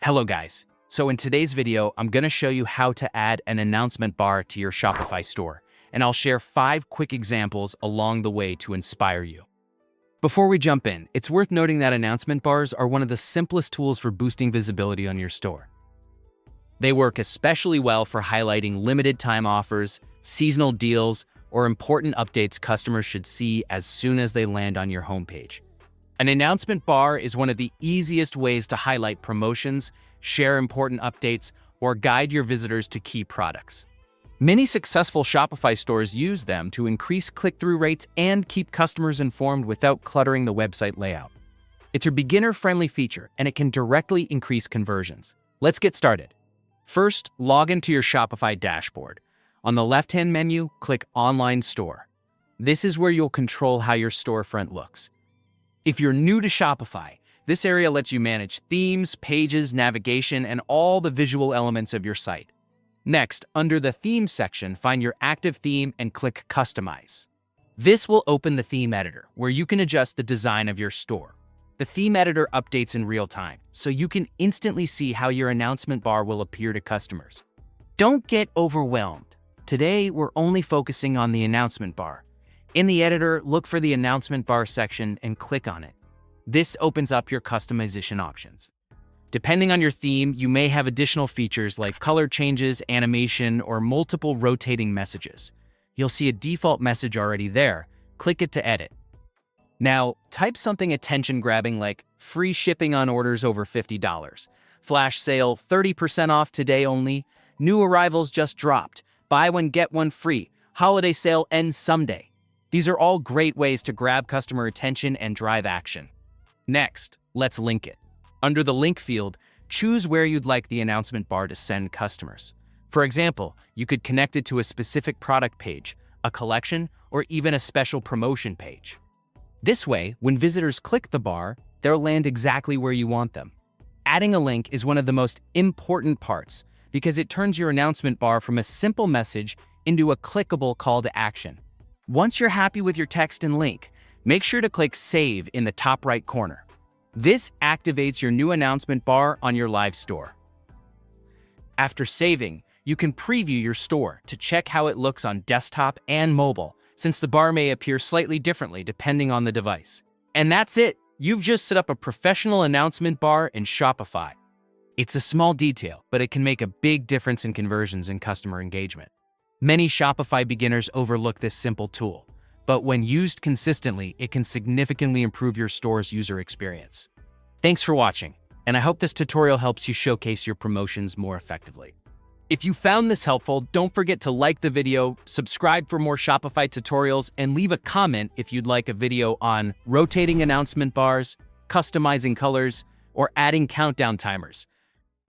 Hello guys. So in today's video, I'm going to show you how to add an announcement bar to your Shopify store, and I'll share 5 quick examples along the way to inspire you. Before we jump in, it's worth noting that announcement bars are one of the simplest tools for boosting visibility on your store. They work especially well for highlighting limited time offers, seasonal deals, or important updates customers should see as soon as they land on your homepage. An announcement bar is one of the easiest ways to highlight promotions, share important updates, or guide your visitors to key products. Many successful Shopify stores use them to increase click-through rates and keep customers informed without cluttering the website layout. It's a beginner-friendly feature, and it can directly increase conversions. Let's get started. First, log into your Shopify dashboard. On the left-hand menu, click Online Store. This is where you'll control how your storefront looks. If you're new to Shopify, this area lets you manage themes, pages, navigation, and all the visual elements of your site. Next, under the Themes section, find your active theme and click Customize. This will open the theme editor, where you can adjust the design of your store. The theme editor updates in real time, so you can instantly see how your announcement bar will appear to customers. Don't get overwhelmed. Today, we're only focusing on the announcement bar. In the editor, look for the announcement bar section and click on it. This opens up your customization options. Depending on your theme, you may have additional features like color changes, animation, or multiple rotating messages. You'll see a default message already there. Click it to edit. Now, type something attention-grabbing like free shipping on orders over $50, flash sale 30% off today only, new arrivals just dropped, buy one get one free, holiday sale ends someday. These are all great ways to grab customer attention and drive action. Next, let's link it. Under the link field, choose where you'd like the announcement bar to send customers. For example, you could connect it to a specific product page, a collection, or even a special promotion page. This way, when visitors click the bar, they'll land exactly where you want them. Adding a link is one of the most important parts because it turns your announcement bar from a simple message into a clickable call to action. Once you're happy with your text and link, make sure to click Save in the top right corner. This activates your new announcement bar on your live store. After saving, you can preview your store to check how it looks on desktop and mobile, since the bar may appear slightly differently depending on the device. And that's it! You've just set up a professional announcement bar in Shopify. It's a small detail, but it can make a big difference in conversions and customer engagement. Many Shopify beginners overlook this simple tool, but when used consistently, it can significantly improve your store's user experience. Thanks for watching, and I hope this tutorial helps you showcase your promotions more effectively. If you found this helpful, don't forget to like the video, subscribe for more Shopify tutorials, and leave a comment if you'd like a video on rotating announcement bars, customizing colors, or adding countdown timers.